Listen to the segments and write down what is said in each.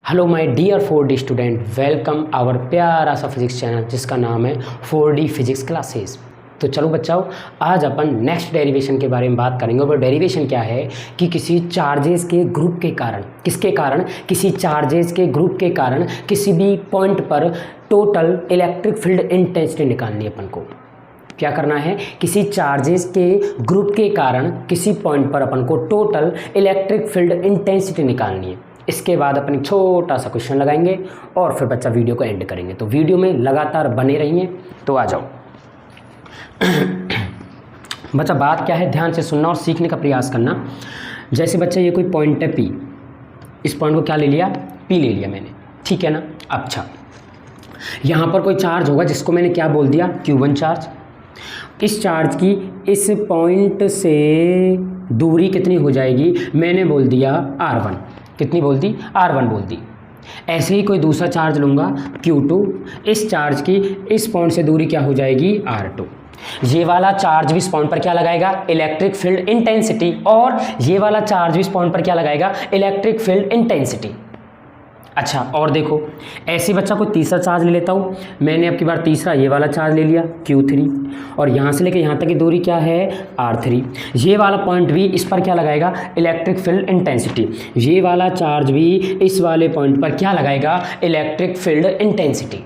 Hello my dear 4D student, welcome our प्यारा सा physics channel जिसका नाम है 4D फिजिक्स क्लासेस। तो चलो बच्चों, आज अपन नेक्स्ट डेरिवेशन के बारे में बात करेंगे। और वो डेरिवेशन क्या है कि किसी चार्जेस के ग्रुप के कारण, किसके कारण, किसी चार्जेस के ग्रुप के कारण किसी भी पॉइंट पर टोटल इलेक्ट्रिक फील्ड इंटेंसिटी निकालनी है। अपन को क्या करना है, किसी चार्जेस के ग्रुप के कारण किसी पॉइंट पर अपन को टोटल इलेक्ट्रिक फील्ड इंटेंसिटी निकालनी है। इसके बाद अपन छोटा सा क्वेश्चन लगाएंगे और फिर बच्चा वीडियो को एंड करेंगे। तो वीडियो में लगातार बने रहिए। तो आ जाओ बच्चा, बात क्या है, ध्यान से सुनना और सीखने का प्रयास करना। जैसे बच्चा ये कोई पॉइंट है P, इस पॉइंट को क्या ले लिया, P ले लिया मैंने, ठीक है ना। अच्छा, यहाँ पर कोई चार्ज होगा जिसको मैंने क्या बोल दिया, Q1 चार्ज। इस चार्ज की इस पॉइंट से दूरी कितनी हो जाएगी, मैंने बोल दिया R1। कितनी बोल दी, R1 बोल दी। ऐसे ही कोई दूसरा चार्ज लूँगा Q2, इस चार्ज की इस पॉइंट से दूरी क्या हो जाएगी, R2। ये वाला चार्ज भी इस पॉइंट पर क्या लगाएगा, इलेक्ट्रिक फील्ड इंटेंसिटी, और ये वाला चार्ज भी इस पॉइंट पर क्या लगाएगा, इलेक्ट्रिक फील्ड इंटेंसिटी। अच्छा, और देखो ऐसे बच्चा कोई तीसरा चार्ज ले लेता हूँ। मैंने अब की बार तीसरा ये वाला चार्ज ले लिया Q3, और यहाँ से लेके यहाँ तक की दूरी क्या है, R3। ये वाला पॉइंट भी इस पर क्या लगाएगा, इलेक्ट्रिक फील्ड इंटेंसिटी। ये वाला चार्ज भी इस वाले पॉइंट पर क्या लगाएगा, इलेक्ट्रिक फील्ड इंटेंसिटी।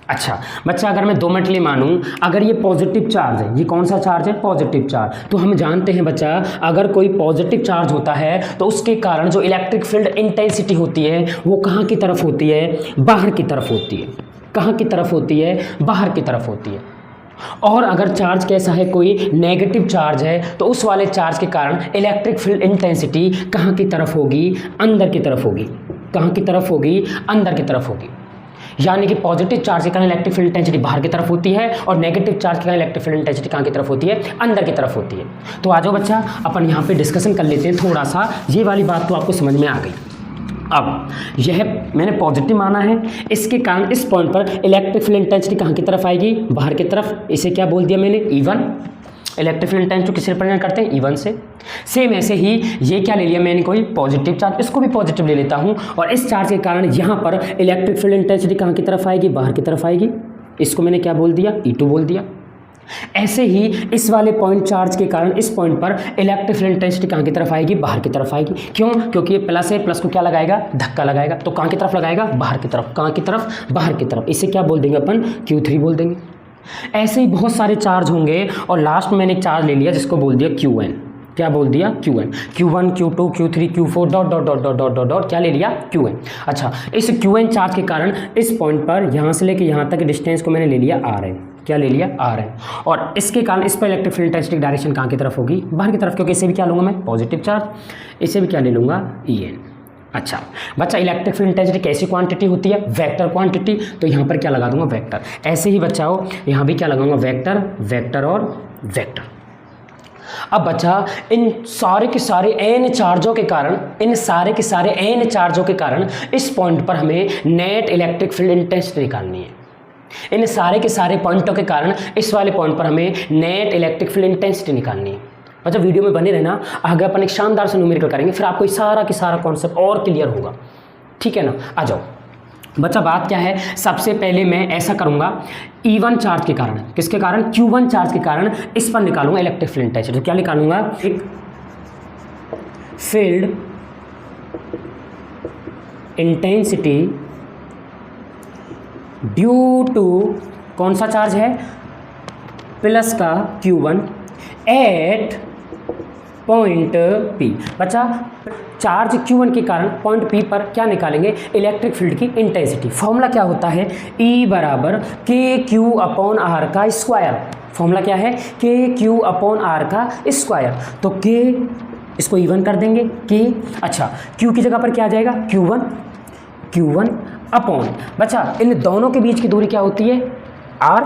अच्छा बच्चा, अगर मैं 2 मिनट लिए मानूं, अगर ये पॉजिटिव चार्ज है, ये कौन सा चार्ज है, पॉजिटिव चार्ज, तो हम जानते हैं बच्चा, अगर कोई पॉजिटिव चार्ज होता है तो उसके कारण जो इलेक्ट्रिक फील्ड इंटेंसिटी होती है वो कहाँ की तरफ होती है, बाहर की तरफ होती है। कहाँ की तरफ होती है, बाहर की तरफ होती है। और अगर चार्ज कैसा है, कोई नेगेटिव चार्ज है, तो उस वाले चार्ज के कारण इलेक्ट्रिक फील्ड इंटेंसिटी कहाँ की तरफ होगी, अंदर की तरफ होगी। कहाँ की तरफ होगी, अंदर की तरफ होगी। यानी कि पॉजिटिव चार्ज के कारण इलेक्ट्रिक फील्ड इंटेंसिटी बाहर की तरफ होती है, और नेगेटिव चार्ज के कारण इलेक्ट्रिक फील्ड इंटेंसिटी कहाँ की तरफ होती है, अंदर की तरफ होती है। तो आ जाओ बच्चा, अपन यहाँ पे डिस्कशन कर लेते हैं थोड़ा सा। ये वाली बात तो आपको समझ में आ गई। अब यह मैंने पॉजिटिव माना है, इसके कारण इस पॉइंट पर इलेक्ट्रिक फील्ड इंटेंसिटी कहाँ की तरफ आएगी, बाहर की तरफ। इसे क्या बोल दिया मैंने, E1। इलेक्ट्रिक फील्ड इंटेंसिटी किससे रिप्रेजेंट करते हैं, E1 से। सेम ऐसे ही ये क्या ले लिया मैंने, कोई पॉजिटिव चार्ज, इसको भी पॉजिटिव ले लेता हूँ, और इस चार्ज के कारण यहाँ पर इलेक्ट्रिक फील्ड इंटेंसिटी कहाँ की तरफ आएगी, बाहर की तरफ आएगी। इसको मैंने क्या बोल दिया, E2 बोल दिया। ऐसे ही इस वाले पॉइंट चार्ज के कारण इस पॉइंट पर इलेक्ट्रिक फील्ड इंटेंसिटी कहाँ की तरफ आएगी, बाहर की तरफ आएगी। क्यों, क्योंकि ये प्लस है, प्लस को क्या लगाएगा, धक्का लगाएगा। तो कहाँ की तरफ लगाएगा, बाहर की तरफ। कहाँ की तरफ, बाहर की तरफ। इसे क्या बोल देंगे अपन, Q3 बोल देंगे। ऐसे ही बहुत सारे चार्ज होंगे, और लास्ट में मैंने एक चार्ज ले लिया जिसको बोल दिया Qn। क्या बोल दिया, Qn। Q1 Q2 Q3 Q4 dot dot dot dot dot dot dot क्या ले लिया, Qn। अच्छा, इस Qn चार्ज के कारण इस पॉइंट पर यहाँ से लेके यहाँ तक डिस्टेंस को मैंने ले लिया Rn। क्या ले लिया, Rn। और इसके कारण इस पर इलेक्ट्रिक फील्ड इंटेंसिटी डायरेक्शन कहाँ की तरफ होगी, बाहर की तरफ, क्योंकि इसे भी क्या लूँगा मैं, पॉजिटिव चार्ज। इसे भी क्या ले लूँगा, En। अच्छा बच्चा, इलेक्ट्रिक फील्ड इंटेंसिटी कैसी क्वांटिटी होती है, वेक्टर क्वांटिटी। तो यहाँ पर क्या लगा दूंगा, वेक्टर। ऐसे ही बच्चा हो, यहाँ भी क्या लगाऊंगा, वेक्टर, वेक्टर और वेक्टर। अब बच्चा, इन सारे के सारे n चार्जों के कारण, इन सारे के सारे n चार्जों के कारण इस पॉइंट पर हमें नेट इलेक्ट्रिक फील्ड इंटेंसिटी निकालनी है। इन सारे के सारे पॉइंटों के कारण इस वाले पॉइंट पर हमें नेट इलेक्ट्रिक फील्ड इंटेंसिटी निकालनी है। अच्छा, वीडियो में बने रहना, आगे अपन एक शानदार से न्यूमेरिकल करेंगे, फिर आपको सारा की सारा कॉन्सेप्ट और क्लियर होगा, ठीक है ना। आ जाओ बच्चा, बात क्या है, सबसे पहले मैं ऐसा करूंगा, E1 चार्ज के कारण, किसके कारण, Q1 चार्ज के कारण इस पर निकालूंगा इलेक्ट्रिक फील्ड इंटेंसिटी। तो क्या निकालूंगा, एक फील्ड इंटेंसिटी ड्यू टू कौन सा चार्ज है, प्लस का Q1 एट पॉइंट P। बच्चा, चार्ज Q1 के कारण पॉइंट P पर क्या निकालेंगे, इलेक्ट्रिक फील्ड की इंटेंसिटी। फॉर्मूला क्या होता है, E बराबर KQ/R का स्क्वायर। फॉर्मूला क्या है, KQ/R का स्क्वायर। तो K, इसको E1 कर देंगे, K। अच्छा, Q की जगह पर क्या आ जाएगा, Q1 अपॉन, बच्चा इन दोनों के बीच की दूरी क्या होती है, R।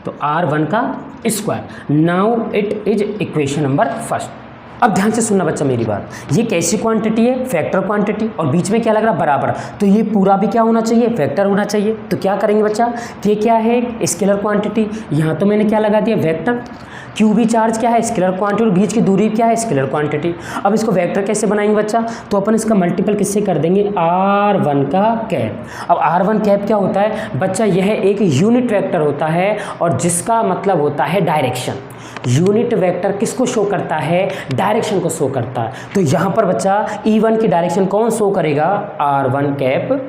तो R1 का square. Now it is equation number first. अब ध्यान से सुनना बच्चा मेरी बात, ये कैसी क्वांटिटी है, फैक्टर क्वांटिटी, और बीच में क्या लग रहा, बराबर। तो ये पूरा भी क्या होना चाहिए, फैक्टर होना चाहिए। तो क्या करेंगे बच्चा, ये क्या है, स्केलर क्वांटिटी। यहाँ तो मैंने क्या लगा दिया, वेक्टर। क्यू भी चार्ज क्या है, स्केलर क्वांटिटी, और बीच की दूरी क्या है, स्केलर क्वांटिटी। अब इसको वेक्टर कैसे बनाएंगे बच्चा, तो अपन इसका मल्टीपल किससे कर देंगे, r1 का कैप। अब r1 कैप क्या होता है बच्चा, यह एक यूनिट वेक्टर होता है और जिसका मतलब होता है डायरेक्शन। यूनिट वेक्टर किसको शो करता है, डायरेक्शन को शो करता है। तो यहाँ पर बच्चा E1 की डायरेक्शन कौन शो करेगा, r1 कैप।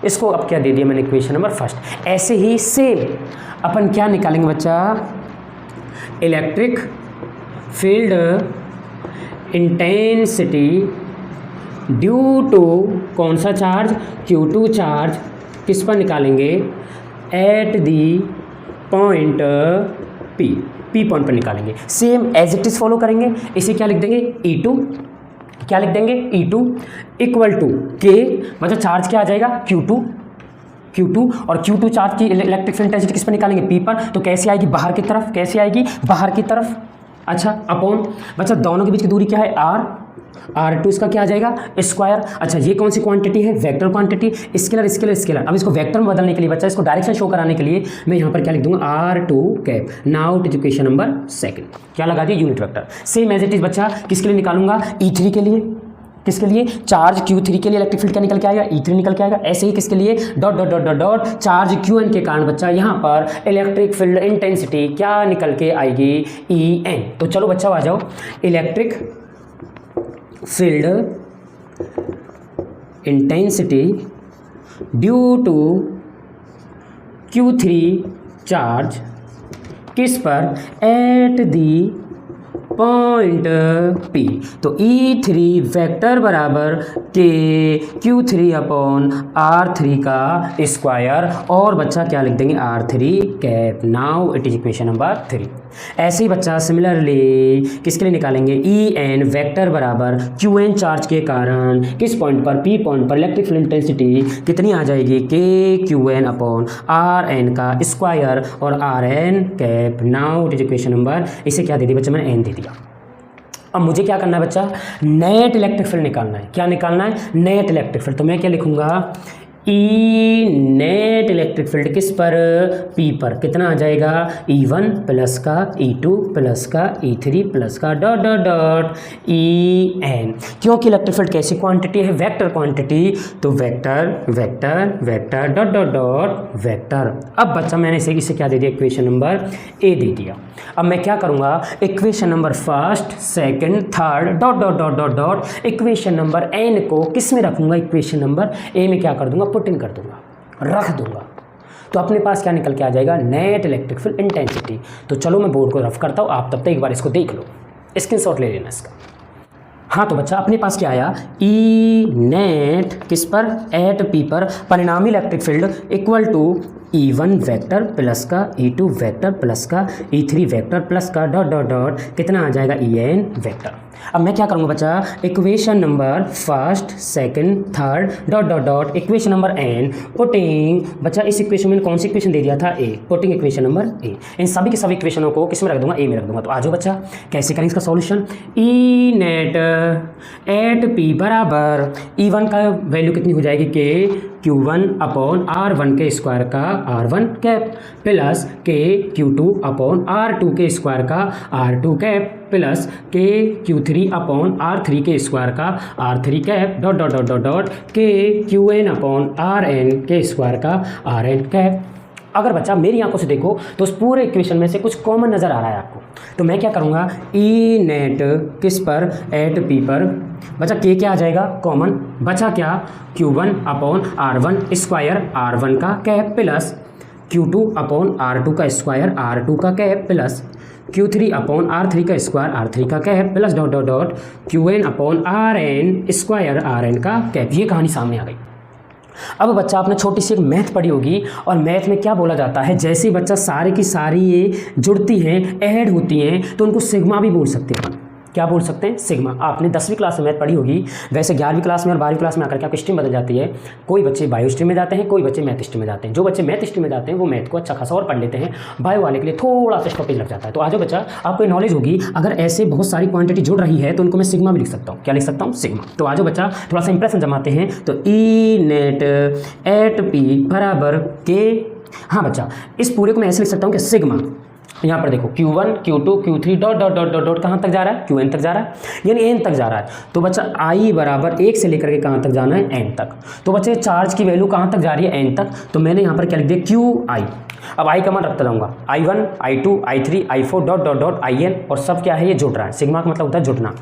इसको अब क्या दे दिया मैंने, इक्वेशन नंबर फर्स्ट। ऐसे ही सेम अपन क्या निकालेंगे बच्चा, electric field intensity due to कौन सा चार्ज, Q2 चार्ज, किस पर निकालेंगे, at the point P point पर निकालेंगे। Same as it is follow करेंगे। इसे क्या लिख देंगे, E2, क्या लिख देंगे, E2 इक्वल टू K, मतलब चार्ज क्या आ जाएगा, Q2 और Q2 चार्ज की इलेक्ट्रिक फील्ड इंटेंसिटी किस पर निकालेंगे, P पर। तो कैसे आएगी, बाहर की तरफ, कैसे आएगी, बाहर की तरफ। अच्छा, अपॉन बच्चा दोनों के बीच की दूरी क्या है, R2 इसका क्या आ जाएगा, स्क्वायर। अच्छा, ये कौन सी क्वांटिटी है, vector quantity, scalar scalar scalar. अब इसको वेक्टर में बदलने के लिए बच्चा, इसको डायरेक्शन शो कराने के लिए मैं यहाँ पर क्या लिख दूंगा, R2 cap. Now it is equation number second, क्या लगा दिया, unit vector. Same as it is बच्चा, किसके लिए निकालूंगा, E3 के लिए। किसके लिए, चार्ज Q3 के लिए इलेक्ट्रिक फील्ड क्या निकल के आएगा, E3 निकल के आएगा। ऐसे ही किसके लिए, dot dot dot dot dot charge Qn के कारण बच्चा यहाँ पर इलेक्ट्रिक फील्ड इंटेंसिटी क्या निकल के आएगी, En। तो चलो बच्चा आ जाओ, electric field intensity due to Q3 charge किस पर, एट दी पॉइंट P। तो E3 वेक्टर बराबर के Q3 अपॉन R3 का स्क्वायर, और बच्चा क्या लिख देंगे, R3 cap. Now it is equation number 3। ऐसे ही बच्चा सिमिलरली किसके लिए निकालेंगे, En वेक्टर बराबर Qn चार्ज के कारण किस पॉइंट पर, P पॉइंट पर इलेक्ट्रिक फील्ड इंटेंसिटी कितनी आ जाएगी, K Qn अपॉन Rn का स्क्वायर और Rn cap. Now it is equation number, इसे क्या दे दिया बच्चा, मैंने n दे दिया। अब मुझे क्या करना है बच्चा, नेट इलेक्ट्रिक फील्ड निकालना है। क्या निकालना है, नेट इलेक्ट्रिक फील्ड। तो मैं क्या लिखूंगा, ई नेट इलेक्ट्रिक फील्ड किस पर, P पर। कितना आ जाएगा, E1 प्लस का E2 प्लस का E3 प्लस का डॉट डॉट डॉट En। क्योंकि इलेक्ट्रिक फील्ड कैसी क्वांटिटी है, वेक्टर क्वांटिटी। तो vector vector vector dot dot dot vector. अब बच्चा मैंने इसे क्या दे दिया, इक्वेशन नंबर A दे दिया। अब मैं क्या करूँगा, equation number first second third dot dot dot dot dot equation number N को किस में रखूँगा, इक्वेशन नंबर A में क्या कर दूंगा, पुट इन कर दूंगा, रख दूंगा। तो अपने पास क्या निकल के आ जाएगा, नेट इलेक्ट्रिक फील्ड इंटेंसिटी। तो चलो मैं बोर्ड को रफ करता हूँ, आप तब तक एक बार इसको देख लो, स्क्रीनशॉट ले लेना इसका। हाँ तो बच्चा अपने पास क्या आया, ई नेट किस पर, एट P पर परिणामी electric field equal to E1 vector plus का E2 वेक्टर प्लस का E3 वेक्टर प्लस का डॉट डॉट डॉट कितना आ जाएगा, En वेक्टर। अब मैं क्या करूँगा बच्चा, equation number first second third dot dot dot equation number N putting, बच्चा इस इक्वेशन में कौन सी इक्वेशन दे दिया था, A, putting equation number A। इन सभी के सभी इक्वेशनों को किस में रख दूंगा, A में रख दूंगा। तो आ जाओ बच्चा, कैसे करेंगे इसका solution, E net at P बराबर E1 का वैल्यू कितनी हो जाएगी, K Q1 अपॉन R1 के स्क्वायर का R1 cap plus K Q2 upon R2 के स्क्वायर का R2 cap plus K Q3 upon R3 के स्क्वायर का R3 cap dot dot dot dot dot K Qn upon Rn के square का Rn cap. अगर बच्चा मेरी आंखों से देखो तो उस पूरे इक्वेशन में से कुछ कॉमन नज़र आ रहा है आपको, तो मैं क्या करूँगा, ई नेट किस पर, एट P पर, बच्चा K क्या आ जाएगा, कॉमन, बचा क्या, Q1 upon R1 square R1 का cap plus Q2 upon R2 का स्क्वायर R2 का cap plus Q3 upon R3 का स्क्वायर R3 का cap plus dot dot dot Qn upon Rn square Rn का कैप। ये कहानी सामने आ गई। अब बच्चा आपने छोटी सी एक मैथ पढ़ी होगी, और मैथ में क्या बोला जाता है, जैसे ही बच्चा सारे की सारी ये जुड़ती हैं, ऐड होती हैं, तो उनको सिग्मा भी बोल सकते हैं। क्या बोल सकते हैं, सिग्मा। आपने 10वीं क्लास में मैथ पढ़ी होगी, वैसे 11वीं क्लास में और 12वीं क्लास में आकर के आपकी स्ट्रीम बदल जाती है। कोई बच्चे बायो स्ट्रीम में जाते हैं, कोई बच्चे मैथ स्ट्रीम में जाते हैं। जो बच्चे मैथ स्ट्रीम में जाते हैं वो मैथ को अच्छा खासा और पढ़ लेते हैं, बायो वाले के लिए थोड़ा सा स्टॉपेज लग जाता है। तो आज बच्चा आपको नॉलेज होगी, अगर ऐसे बहुत सारी क्वांटिटी जुड़ रही है तो उनको मैं सिग्मा भी लिख सकता हूँ। क्या लिख सकता हूँ, सिग्मा। तो आज बच्चा थोड़ा सा इंप्रेशन जमाते हैं। तो ई नेट एट P बराबर के, हाँ बच्चा इस पूरे को मैं ऐसे लिख सकता हूँ कि सिग्मा यहाँ पर देखो Q1 Q2 Q3 dot dot dot dot dot कहाँ तक जा रहा है, Qn तक जा रहा है, यानी n तक जा रहा है। तो बच्चा I बराबर 1 से लेकर के कहाँ तक जाना है, n तक। तो बच्चे चार्ज की वैल्यू कहाँ तक जा रही है, n तक। तो मैंने यहाँ पर क्या लिख दिया, QI। अब I का मान रखता जाऊँगा, I1 I2 I3 I4 dot dot dot IN, और सब क्या है, ये जुड़ रहा है। सिग्मा का मतलब होता है जुड़ना।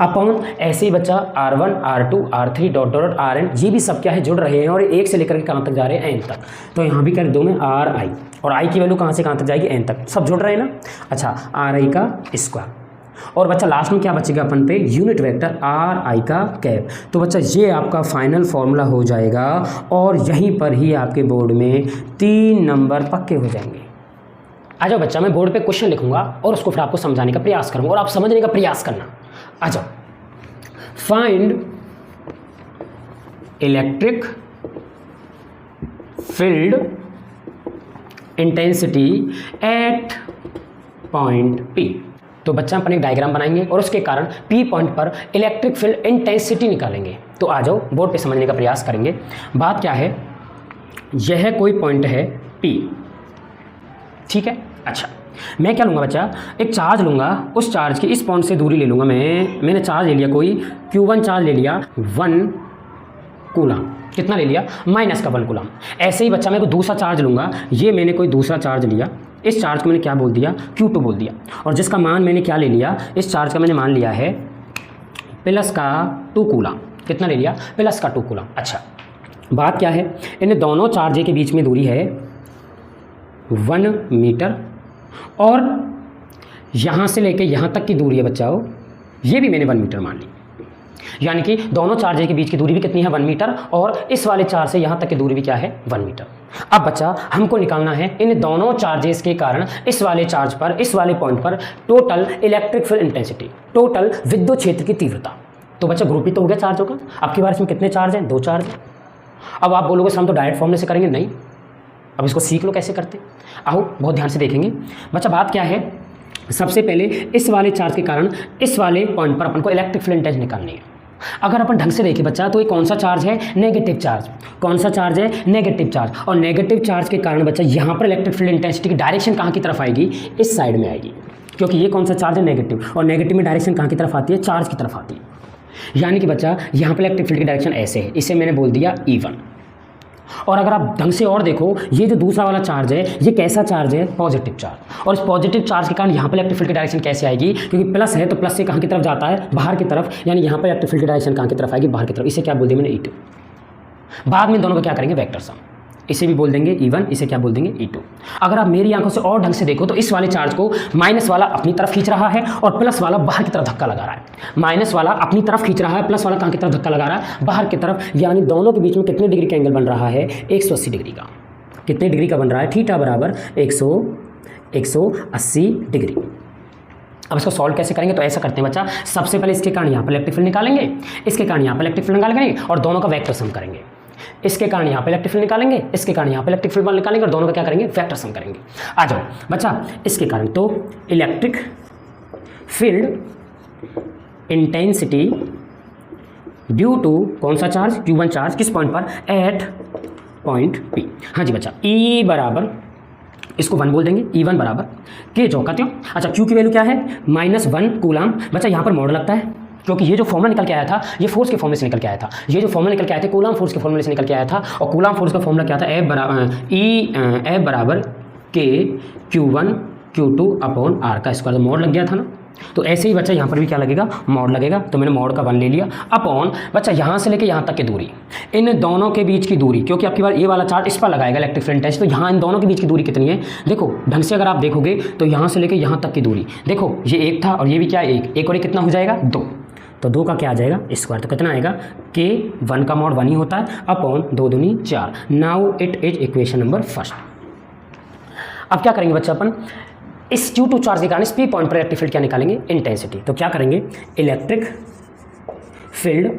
अपॉन ऐसे ही बच्चा R1 R2 R3 dot dot RN, ये भी सब क्या है, जुड़ रहे हैं और 1 से लेकर के कहाँ तक जा रहे हैं, n तक। तो यहाँ भी कर दूँ मैं RI, और I की वैल्यू कहाँ से कहाँ तक जाएगी, n तक। सब जुड़ रहे हैं ना। अच्छा, RI का स्क्वायर, और बच्चा लास्ट में क्या बचेगा अपन पे, यूनिट वेक्टर RI का कैप। तो बच्चा ये आपका फाइनल फॉर्मूला हो जाएगा, और यहीं पर ही आपके बोर्ड में 3 नंबर पक्के हो जाएंगे। आ जाओ बच्चा, मैं बोर्ड पे क्वेश्चन लिखूंगा और उसको फिर आपको समझाने का प्रयास करूंगा और आप समझने का प्रयास करना। आ जाओ, find electric field intensity at point P। तो बच्चा अपन एक डायग्राम बनाएंगे और उसके कारण P पॉइंट पर इलेक्ट्रिक फील्ड इंटेंसिटी निकालेंगे। तो आ जाओ, बोर्ड पे समझने का प्रयास करेंगे। बात क्या है, यह कोई पॉइंट है P, ठीक है। अच्छा, मैं क्या लूँगा बच्चा, एक चार्ज लूँगा, उस चार्ज की इस पॉइंट से दूरी ले लूँगा। मैंने चार्ज ले लिया, कोई Q1 चार्ज ले लिया 1 कूलम। कितना ले लिया, माइनस का 1 कूलम। ऐसे ही बच्चा मैं कोई दूसरा चार्ज लूँगा, ये मैंने कोई दूसरा चार्ज लिया, इस चार्ज को मैंने क्या बोल दिया, Q2 बोल दिया, और जिसका मान मैंने क्या ले लिया, इस चार्ज का मैंने मान लिया है प्लस का 2 कूलम। कितना ले लिया, प्लस का 2 कूलम। अच्छा, बात क्या है, इन दोनों चार्ज के बीच में दूरी है 1 मीटर, और यहाँ से लेके यहाँ तक की दूरी है बच्चाओ, ये भी मैंने 1 मीटर मान ली। यानी कि दोनों चार्ज के बीच की दूरी भी कितनी है, 1 मीटर, और इस वाले चार्ज से यहाँ तक की दूरी भी क्या है, 1 मीटर। अब बच्चा हमको निकालना है इन दोनों चार्जेस के कारण इस वाले चार्ज पर, इस वाले पॉइंट पर total electric field intensity, total विद्युत क्षेत्र की तीव्रता। तो बच्चा ग्रुप ही तो हो गया चार्जों का। अब की बार इसमें कितने चार्ज हैं, 2 चार्ज हैं। अब आप बोलोगे सर हम तो डायरेक्ट फॉर्मूले से करेंगे, नहीं, अब इसको सीख लो कैसे करते। आओ बहुत ध्यान से देखेंगे बच्चा। बात क्या है, सबसे पहले इस वाले चार्ज के कारण इस वाले पॉइंट पर अपन को इलेक्ट्रिक फील्ड इंटेंसिटी निकालनी है। अगर अपन ढंग से देखें बच्चा, तो ये कौन सा चार्ज है, नेगेटिव चार्ज। कौन सा चार्ज है, नेगेटिव चार्ज। और नेगेटिव चार्ज के कारण बच्चा यहाँ पर इलेक्ट्रिक फील्ड इंटेंसिटी की डायरेक्शन कहाँ की तरफ आएगी, इस साइड में आएगी, क्योंकि ये कौन सा चार्ज है, नेगेटिव, और नेगेटिव में डायरेक्शन कहाँ की तरफ आती है, चार्ज की तरफ आती है। यानी कि बच्चा यहाँ पर इलेक्ट्रिक फील्ड की डायरेक्शन ऐसे है, इसे मैंने बोल दिया E1। और अगर आप ढंग से और देखो, ये जो दूसरा वाला चार्ज है, ये कैसा चार्ज है, पॉजिटिव चार्ज। और इस पॉजिटिव चार्ज के कारण यहाँ पर इलेक्ट्रिक फील्ड की डायरेक्शन कैसे आएगी, क्योंकि प्लस है तो प्लस से कहाँ की तरफ जाता है, बाहर की तरफ। यानी यहाँ पर इलेक्ट्रिक फील्ड की डायरेक्शन कहाँ की तरफ आएगी, बाहर की तरफ। इसे क्या बोल दिया मैंने, E2। बाद में दोनों को क्या करेंगे, वेक्टर सम। इसे भी बोल देंगे E1, इसे क्या बोल देंगे, E2। अगर आप मेरी आंखों से और ढंग से देखो, तो इस वाले चार्ज को माइनस वाला अपनी तरफ खींच रहा है और प्लस वाला बाहर की तरफ धक्का लगा रहा है। माइनस वाला अपनी तरफ खींच रहा है, प्लस वाला कहाँ की तरफ धक्का लगा रहा है, बाहर की तरफ। यानी दोनों के बीच में कितने डिग्री का एंगल बन रहा है, 180 डिग्री का। कितने डिग्री का बन रहा है, थीटा बराबर 180 डिग्री। अब इसको सॉल्व कैसे करेंगे, तो ऐसा करते हैं बच्चा, सबसे पहले इसके कारण यहाँ पर इलेक्ट्रिक फील्ड निकालेंगे, इसके कारण यहाँ पर इलेक्ट्रिक फील्ड निकालेंगे, और दोनों का वेक्टर सम करेंगे। इसके कारण यहाँ पे इलेक्ट्रिक फील्ड निकालेंगे, इसके कारण यहाँ पे इलेक्ट्रिक फील्ड निकालेंगे, और दोनों का क्या करेंगे, वेक्टर सम करेंगे। आ जाओ बच्चा, इसके कारण तो electric field intensity due to कौन सा चार्ज, Q1 चार्ज, किस पॉइंट पर, एट पॉइंट P। हाँ जी बच्चा, E बराबर, इसको 1 बोल देंगे, E1 बराबर के जो कहते हो। अच्छा, Q की वैल्यू क्या है, -1 कूलम। बच्चा यहाँ पर मॉडल लगता है, क्योंकि ये जो फॉर्मूला निकल के आया था, ये फोर्स के फॉर्मूले से निकल के आया था। ये जो फॉर्मूला निकल के आया था, कूलम फोर्स के फॉर्मूले से निकल के आया था। और कूलम फोर्स का फॉर्मूला क्या था, F बराबर के Q1 Q2 अपॉन R का स्क्वायर। मोड लग गया था ना, तो ऐसे ही बच्चा यहाँ पर भी क्या लगेगा, मोड लगेगा। तो मैंने मोड का 1 ले लिया, अपॉन बच्चा यहाँ से लेके यहाँ तक की दूरी, इन दोनों के बीच की दूरी, क्योंकि आपकी बार ये वाला चार्ज इस पर लगाएगा इलेक्ट्रिक फील्ड इंटेंसिटी। तो यहाँ इन दोनों के बीच की दूरी कितनी है, देखो ढंग से अगर आप देखोगे तो यहाँ से लेके यहाँ तक की दूरी, देखो ये 1 था और ये भी क्या, 1 और 1 कितना हो जाएगा, 2। तो 2 का क्या आ जाएगा, स्क्वायर। तो कितना आएगा, के 1 का मॉड 1 ही होता है, अपॉन 2 दूनी 4। Now it is equation number 1। अब क्या करेंगे बच्चा, अपन इस Q2 चार्ज के कारण इस P पॉइंट पर इलेक्ट्रिक फील्ड क्या निकालेंगे, इंटेंसिटी। तो क्या करेंगे, electric field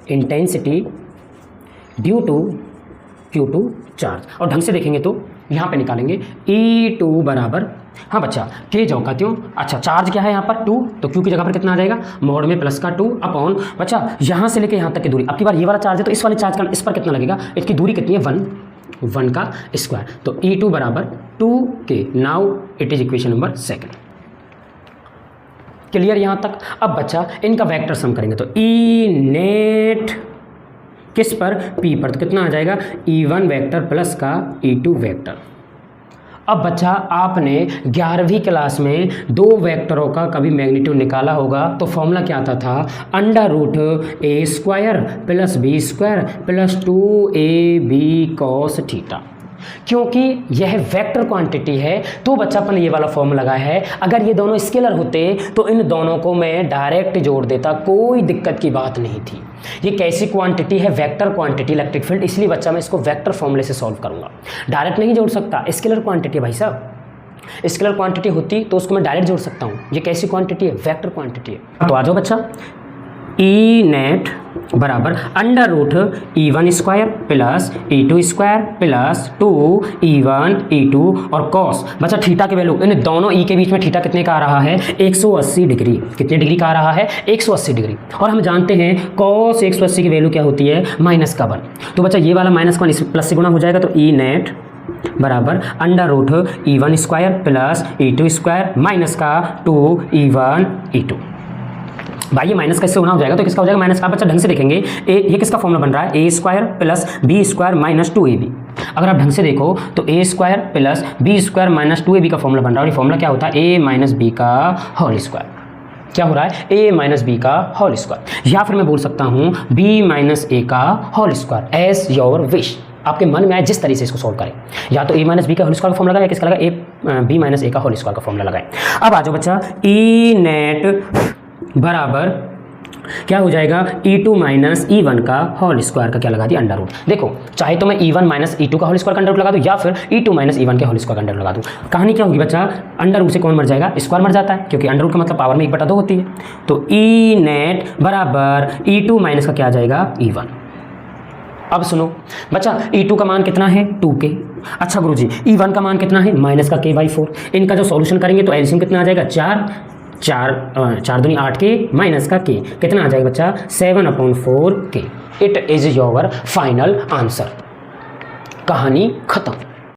intensity due to Q2 charge. और ढंग से देखेंगे तो यहाँ पे निकालेंगे E2 बराबर, हाँ बच्चा के जो कहते हो। अच्छा, चार्ज क्या है यहाँ पर 2, तो Q की जगह पर कितना आ जाएगा, मोड में प्लस का 2 अपॉन बच्चा यहाँ से लेके यहाँ तक की दूरी। अब की बार ये वाला चार्ज है, तो इस वाले चार्ज का इस पर कितना लगेगा, इसकी दूरी कितनी है, 1। 1 का स्क्वायर। तो E2 बराबर 2k। Now it is equation number 2। Clear यहाँ तक? अब बच्चा इनका वेक्टर सम करेंगे तो ई नेट किस पर, P पर, तो कितना आ जाएगा E1 वेक्टर प्लस का E2 वेक्टर। अब बच्चा आपने 11वीं क्लास में दो वेक्टरों का कभी मैग्नीट्यूड निकाला होगा, तो फॉर्मूला क्या आता था, √a² plus b² plus 2ab cos theta. क्योंकि यह वेक्टर क्वांटिटी है तो बच्चा अपन ये वाला फॉर्म लगाया है। अगर ये दोनों स्केलर होते तो इन दोनों को मैं डायरेक्ट जोड़ देता, कोई दिक्कत की बात नहीं थी। ये कैसी क्वांटिटी है, वेक्टर क्वांटिटी इलेक्ट्रिक फील्ड, इसलिए बच्चा मैं इसको वेक्टर फॉर्मूले से सॉल्व करूंगा। डायरेक्ट नहीं जोड़ सकता, स्केलर क्वांटिटी है भाई साहब। स्केलर क्वांटिटी होती तो उसको मैं डायरेक्ट जोड़ सकता हूँ। ये कैसी क्वांटिटी है, वेक्टर क्वांटिटी है। तो आ जाओ बच्चा, ई नेट बराबर √E1² plus E2² plus 2E1 E2 और कॉस। बच्चा थीटा के वैल्यू, इन दोनों ई के बीच में थीटा कितने का आ रहा है, 180 डिग्री। कितने डिग्री का आ रहा है, 180 डिग्री। और हम जानते हैं कॉस 180 की वैल्यू क्या होती है, -1। तो बच्चा ये वाला -1 इस प्लस से गुणा हो जाएगा, तो ई नेट बराबर √E1² प्लस E2² माइनस का 2E1 E2। भाई ये माइनस का इससे गुणा हो जाएगा तो किसका हो जाएगा, माइनस का। बच्चा ढंग से देखेंगे, ये किसका फॉर्मूला बन रहा है, a² plus b² minus 2ab। अगर आप ढंग से देखो तो a² plus b² minus 2ab का फॉर्मूला बन रहा है। और ये फॉर्मूला क्या होता है, a माइनस बी का होल स्क्वायर। क्या हो रहा है, a माइनस बी का होल स्क्वायर, या फिर मैं बोल सकता हूँ b माइनस a का whole square, as your wish. आपके मन में आए जिस तरीके से इसको सॉल्व करें, या तो a माइनस बी का होल स्क्वायर का फॉर्मूला लगाए, किसका लगा, b माइनस a का होल स्क्वायर का फॉर्मूला लगाए। अब आ जाओ बच्चा, ई नेट बराबर क्या हो जाएगा, E2 माइनस E1 का होल स्क्वायर का क्या लगा दिया, अंडर रूट। देखो चाहे तो मैं E1 माइनस E2 का होल स्क्वायर का अंडर रूट लगा दूं, या फिर E2 माइनस E1 के होल स्क्वायर का अंडर रूट लगा दूं। कहानी क्या होगी बच्चा, अंडर रूट से कौन मर जाएगा, स्क्वायर मर जाता है, क्योंकि अंडर रूट का मतलब पावर में 1/2 होती है। तो ई नेट बराबर E2 माइनस का क्या आ जाएगा, E1। अब सुनो बच्चा, E2 का मान कितना है, 2k। अच्छा गुरुजी, E1 का मान कितना है, माइनस का k/4। इनका जो सॉल्यूशन करेंगे तो एलसीएम कितना आ जाएगा, 4 दूनी 8k माइनस का k कितना आ जाएगा बच्चा, 7/4k। It is your final answer. कहानी खत्म।